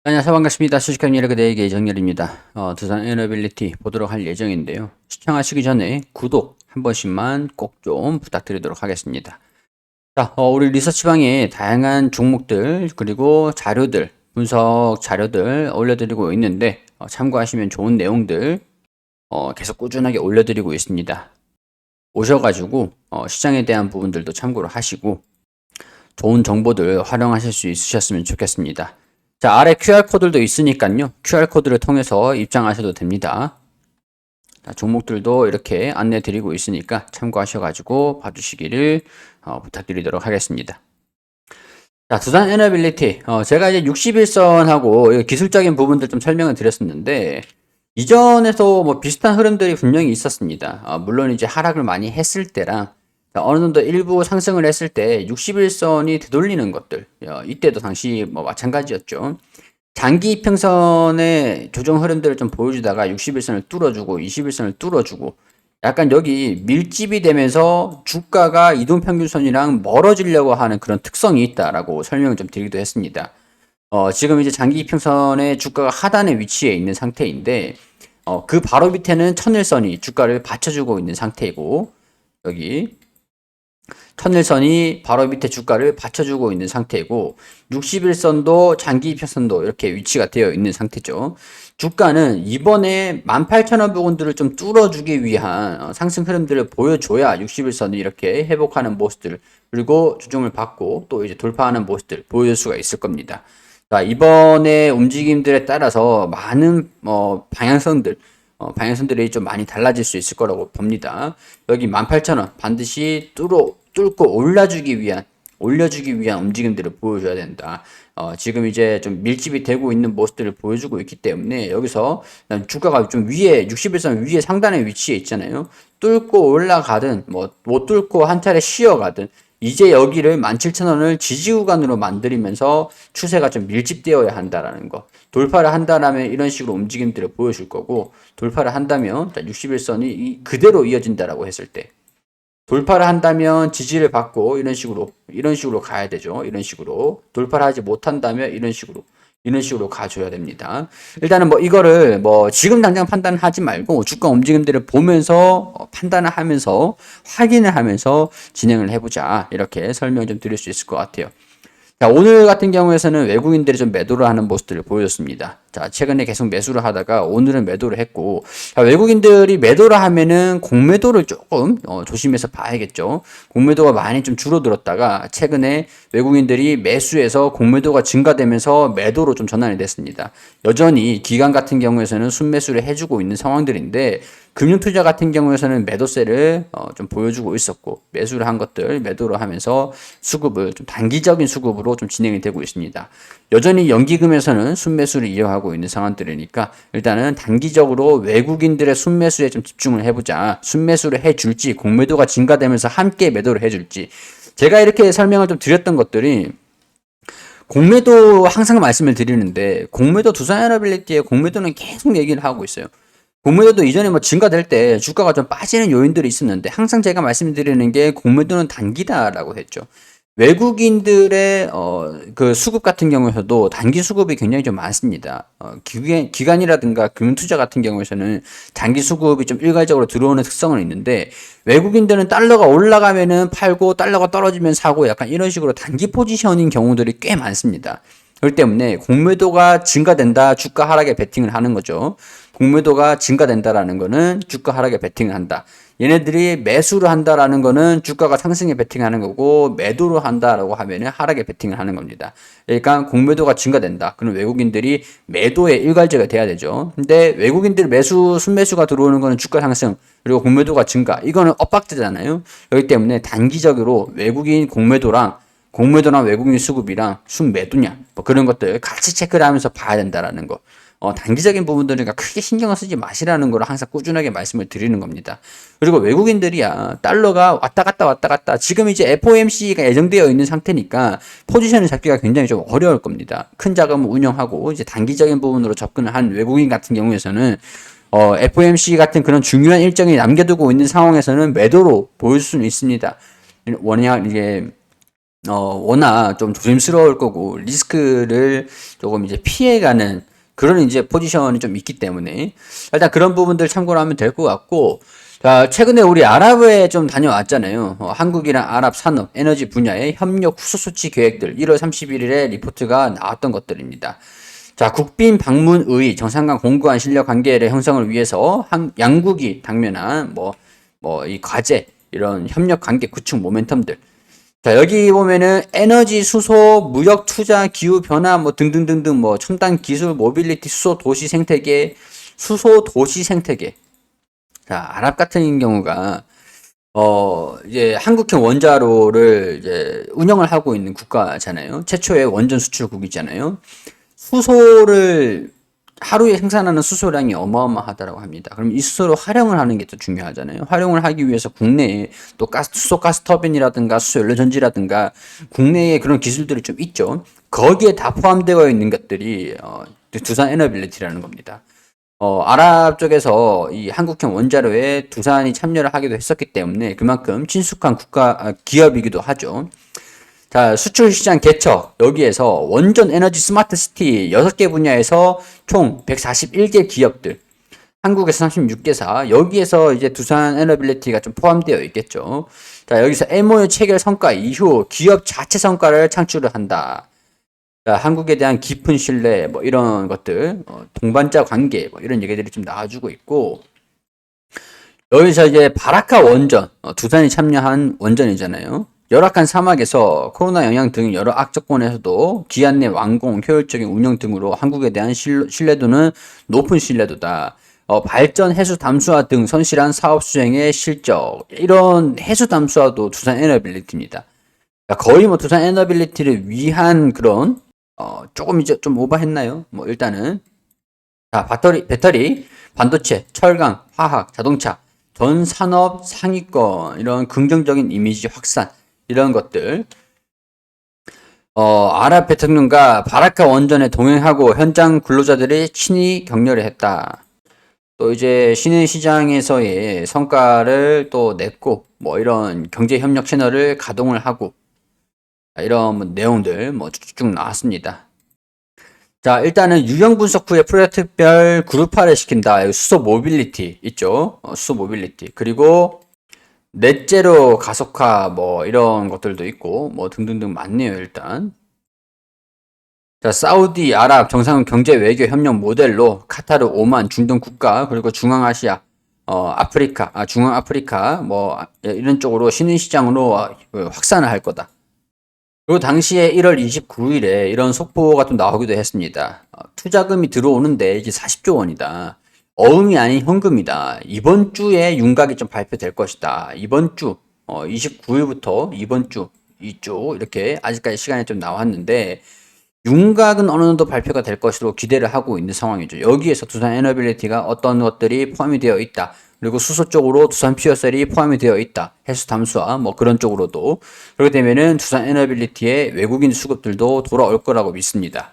안녕하세요. 반갑습니다. 주식한 여러분에게 정렬입니다. 두산 에너빌리티 보도록 할 예정인데요. 시청하시기 전에 구독 한 번씩만 꼭 좀 부탁드리도록 하겠습니다. 자, 우리 리서치방에 다양한 종목들 그리고 자료들, 분석 자료들 올려드리고 있는데 참고하시면 좋은 내용들 계속 꾸준하게 올려드리고 있습니다. 오셔가지고 시장에 대한 부분들도 참고를 하시고 좋은 정보들 활용하실 수 있으셨으면 좋겠습니다. 자, 아래 QR코드도 있으니까요. QR코드를 통해서 입장하셔도 됩니다. 자, 종목들도 이렇게 안내 드리고 있으니까 참고하셔가지고 봐주시기를 부탁드리도록 하겠습니다. 자, 두산 에너빌리티. 제가 이제 61선하고 기술적인 부분들 좀 설명을 드렸었는데, 이전에도 뭐 비슷한 흐름들이 분명히 있었습니다. 물론 이제 하락을 많이 했을 때랑 어느 정도 일부 상승을 했을 때 61선이 되돌리는 것들, 이때도 당시 뭐 마찬가지였죠. 장기 이평선의 조정 흐름들을 좀 보여주다가 61선을 뚫어주고 21선을 뚫어주고 약간 여기 밀집이 되면서 주가가 이동평균선이랑 멀어지려고 하는 그런 특성이 있다라고 설명을 좀 드리기도 했습니다. 지금 이제 장기 이평선의 주가가 하단에 위치해 있는 상태인데 그 바로 밑에는 천일선이 주가를 받쳐주고 있는 상태이고 여기 천일선이 바로 밑에 주가를 받쳐주고 있는 상태이고 61선도 장기 이평선도 이렇게 위치가 되어 있는 상태죠. 주가는 이번에 18,000원 부분들을 좀 뚫어주기 위한 상승 흐름들을 보여줘야 61선이 이렇게 회복하는 모습들 그리고 주중을 받고 또 이제 돌파하는 모습들 보여줄 수가 있을 겁니다. 자, 이번에 움직임들에 따라서 많은 방향성들이 좀 많이 달라질 수 있을 거라고 봅니다. 여기 18,000원 반드시 뚫고 올려주기 위한 움직임들을 보여줘야 된다. 지금 이제 좀 밀집이 되고 있는 모습들을 보여주고 있기 때문에 여기서 주가가 좀 위에 61선 위에 상단에 위치해 있잖아요. 뚫고 올라가든 뭐 못 뚫고 한 차례 쉬어가든 이제 여기를 17,000원을 지지 구간으로 만들면서 추세가 좀 밀집되어야 한다라는 거. 돌파를 한다라면 이런 식으로 움직임들을 보여줄 거고 돌파를 한다면 61선이 그대로 이어진다라고 했을 때 돌파를 한다면 지지를 받고 이런 식으로 가야 되죠. 이런 식으로 돌파를 하지 못한다면 이런 식으로 가줘야 됩니다. 일단은 뭐 이거를 뭐 지금 당장 판단하지 말고 주가 움직임들을 보면서 판단을 하면서 확인을 하면서 진행을 해보자 이렇게 설명을 좀 드릴 수 있을 것 같아요. 자, 오늘 같은 경우에서는 외국인들이 좀 매도를 하는 모습들을 보여줬습니다. 자, 최근에 계속 매수를 하다가 오늘은 매도를 했고, 자, 외국인들이 매도를 하면은 공매도를 조금 조심해서 봐야겠죠. 공매도가 많이 좀 줄어들었다가 최근에 외국인들이 매수해서 공매도가 증가되면서 매도로 좀 전환이 됐습니다. 여전히 기관 같은 경우에서는 순매수를 해주고 있는 상황들인데 금융투자 같은 경우에서는 매도세를 좀 보여주고 있었고 매수를 한 것들 매도를 하면서 수급을 좀 단기적인 수급으로 좀 진행이 되고 있습니다. 여전히 연기금에서는 순매수를 이어가고 있는 상황들이니까 일단은 단기적으로 외국인들의 순매수에 좀 집중을 해보자. 순매수를 해줄지 공매도가 증가되면서 함께 매도를 해줄지 제가 이렇게 설명을 좀 드렸던 것들이 공매도 항상 말씀을 드리는데 공매도 두산에너빌리티의 공매도는 계속 얘기를 하고 있어요. 공매도도 이전에 뭐 증가될 때 주가가 좀 빠지는 요인들이 있었는데 항상 제가 말씀드리는 게 공매도는 단기다라고 했죠. 외국인들의 그 수급 같은 경우에서도 단기 수급이 굉장히 좀 많습니다. 기관이라든가 금융투자 같은 경우에서는 단기 수급이 좀 일괄적으로 들어오는 특성은 있는데 외국인들은 달러가 올라가면은 팔고 달러가 떨어지면 사고 약간 이런 식으로 단기 포지션인 경우들이 꽤 많습니다. 그렇기 때문에 공매도가 증가된다 주가 하락에 베팅을 하는 거죠. 공매도가 증가된다라는 거는 주가 하락에 베팅을 한다. 얘네들이 매수를 한다라는 거는 주가가 상승에 베팅하는 거고 매도를 한다라고 하면은 하락에 베팅을 하는 겁니다. 그러니까 공매도가 증가된다. 그럼 외국인들이 매도에 일괄적이 돼야 되죠. 근데 외국인들 순매수가 들어오는 거는 주가 상승 그리고 공매도가 증가. 이거는 엇박자잖아요. 그렇기 때문에 단기적으로 외국인 공매도랑 외국인 수급이랑 순매도냐 뭐 그런 것들 같이 체크를 하면서 봐야 된다라는 거. 단기적인 부분들이니까 크게 신경을 쓰지 마시라는 걸 항상 꾸준하게 말씀을 드리는 겁니다. 그리고 외국인들이야 달러가 왔다 갔다 지금 이제 FOMC가 예정되어 있는 상태니까 포지션을 잡기가 굉장히 좀 어려울 겁니다. 큰 자금을 운영하고 이제 단기적인 부분으로 접근을 한 외국인 같은 경우에서는 FOMC 같은 그런 중요한 일정이 남겨두고 있는 상황에서는 매도로 보일 수는 있습니다. 워낙 이게 워낙 좀 조심스러울 거고, 리스크를 조금 이제 피해가는 그런 이제 포지션이 좀 있기 때문에, 일단 그런 부분들 참고를 하면 될 것 같고, 자, 최근에 우리 아랍에 좀 다녀왔잖아요. 한국이랑 아랍 산업, 에너지 분야의 협력 후속 조치 계획들, 1월 31일에 리포트가 나왔던 것들입니다. 자, 국빈 방문의 정상 간 공고한 신력 관계의 형성을 위해서 양국이 당면한 이 과제, 이런 협력 관계 구축 모멘텀들. 자, 여기 보면은 에너지 수소, 무역 투자, 기후 변화 뭐 등등등등 뭐 첨단 기술, 모빌리티, 수소 도시 생태계, 수소 도시 생태계. 자, 아랍 같은 경우가 이제 한국형 원자로를 이제 운영을 하고 있는 국가잖아요. 최초의 원전 수출국이잖아요. 수소를 하루에 생산하는 수소량이 어마어마하다고 합니다. 그럼 이 수소를 활용을 하는 게 더 중요하잖아요. 활용을 하기 위해서 국내에 또 수소 가스 터빈이라든가 수소 연료 전지라든가 국내에 그런 기술들이 좀 있죠. 거기에 다 포함되어 있는 것들이 두산 에너빌리티라는 겁니다. 아랍 쪽에서 이 한국형 원자로에 두산이 참여를 하기도 했었기 때문에 그만큼 친숙한 기업이기도 하죠. 자, 수출 시장 개척. 여기에서 원전 에너지 스마트 시티 6개 분야에서 총 141개 기업들. 한국에서 36개사. 여기에서 이제 두산 에너빌리티가 좀 포함되어 있겠죠. 자, 여기서 MOU 체결 성과 이후 기업 자체 성과를 창출을 한다. 자, 한국에 대한 깊은 신뢰, 뭐 이런 것들, 동반자 관계, 뭐 이런 얘기들이 좀 나와주고 있고, 여기서 이제 바라카 원전, 두산이 참여한 원전이잖아요. 열악한 사막에서 코로나 영향 등 여러 악조건에서도 기한 내 완공, 효율적인 운영 등으로 한국에 대한 신뢰도는 높은 신뢰도다. 발전, 해수 담수화 등 성실한 사업 수행의 실적. 이런 해수 담수화도 두산 에너빌리티입니다. 거의 뭐 두산 에너빌리티를 위한 그런 조금 이제 좀 오버했나요? 뭐 일단은 자, 배터리, 반도체, 철강, 화학, 자동차, 전 산업 상위권 이런 긍정적인 이미지 확산 이런 것들. 아랍 대통령과 바라카 원전에 동행하고 현장 근로자들이 친히 격려를 했다. 또 이제 신흥 시장에서의 성과를 또 냈고 뭐 이런 경제 협력 채널을 가동을 하고 이런 뭐 내용들 뭐 쭉쭉 나왔습니다. 자, 일단은 유형 분석 후에 프로젝트별 그룹화를 시킨다. 수소 모빌리티 있죠. 수소 모빌리티. 그리고 넷제로 가속화 뭐 이런 것들도 있고 뭐 등등등 많네요, 일단. 자, 사우디, 아랍 정상 경제 외교 협력 모델로 카타르, 오만, 중동 국가 그리고 중앙아시아, 아프리카, 중앙아프리카 뭐 이런 쪽으로 신흥 시장으로 확산을 할 거다. 그리고 당시에 1월 29일에 이런 속보가 좀 나오기도 했습니다. 투자금이 들어오는데 이게 40조 원이다. 어음이 아닌 현금이다. 이번 주에 윤곽이 좀 발표될 것이다. 이번 주 29일부터 이번 주 2주 이렇게 아직까지 시간이 좀 나왔는데 윤곽은 어느 정도 발표가 될 것으로 기대를 하고 있는 상황이죠. 여기에서 두산 에너빌리티가 어떤 것들이 포함이 되어 있다. 그리고 수소 쪽으로 두산 퓨어셀이 포함이 되어 있다. 해수 담수화 뭐 그런 쪽으로도 그렇게 되면은 두산 에너빌리티의 외국인 수급들도 돌아올 거라고 믿습니다.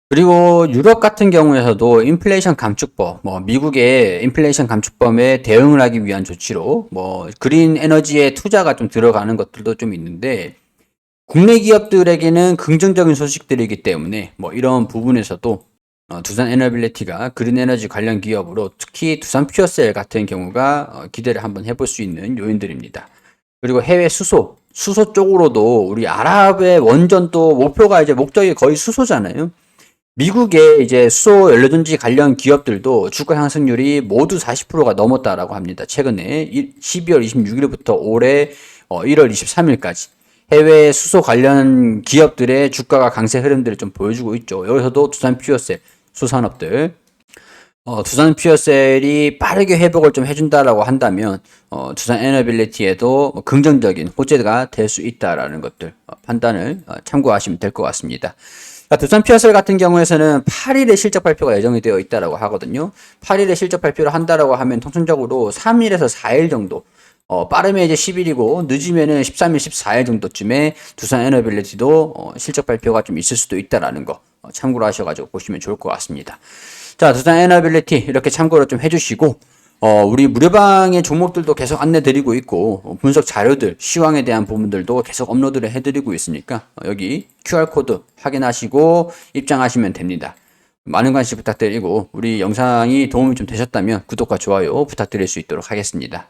그리고 유럽 같은 경우에서도 인플레이션 감축법, 뭐 미국의 인플레이션 감축법에 대응을 하기 위한 조치로 뭐 그린 에너지에 투자가 좀 들어가는 것들도 좀 있는데 국내 기업들에게는 긍정적인 소식들이기 때문에 뭐 이런 부분에서도 두산 에너빌리티가 그린 에너지 관련 기업으로 특히 두산 퓨어셀 같은 경우가 기대를 한번 해볼 수 있는 요인들입니다. 그리고 해외 수소 쪽으로도 우리 아랍의 원전도 목표가 이제 목적이 거의 수소잖아요. 미국의 이제 수소 연료전지 관련 기업들도 주가 상승률이 모두 40%가 넘었다라고 합니다. 최근에 12월 26일부터 올해 1월 23일까지. 해외 수소 관련 기업들의 주가가 강세 흐름들을 좀 보여주고 있죠. 여기서도 두산 퓨어셀, 수산업들. 두산 퓨어셀이 빠르게 회복을 좀 해준다라고 한다면, 두산 에너빌리티에도 긍정적인 호재가 될 수 있다라는 것들, 판단을 참고하시면 될 것 같습니다. 두산 퓨어셀 같은 경우에서는 8일에 실적 발표가 예정이 되어 있다라고 하거든요. 8일에 실적 발표를 한다라고 하면 통상적으로 3일에서 4일 정도, 빠르면 이제 10일이고 늦으면은 13일, 14일 정도쯤에 두산 에너빌리티도 실적 발표가 좀 있을 수도 있다라는 거 참고로 하셔가지고 보시면 좋을 것 같습니다. 자, 두산 에너빌리티 이렇게 참고로 좀 해주시고 우리 무료방의 종목들도 계속 안내 드리고 있고, 분석 자료들, 시황에 대한 부분들도 계속 업로드를 해드리고 있으니까, 여기 QR코드 확인하시고 입장하시면 됩니다. 많은 관심 부탁드리고, 우리 영상이 도움이 좀 되셨다면 구독과 좋아요 부탁드릴 수 있도록 하겠습니다.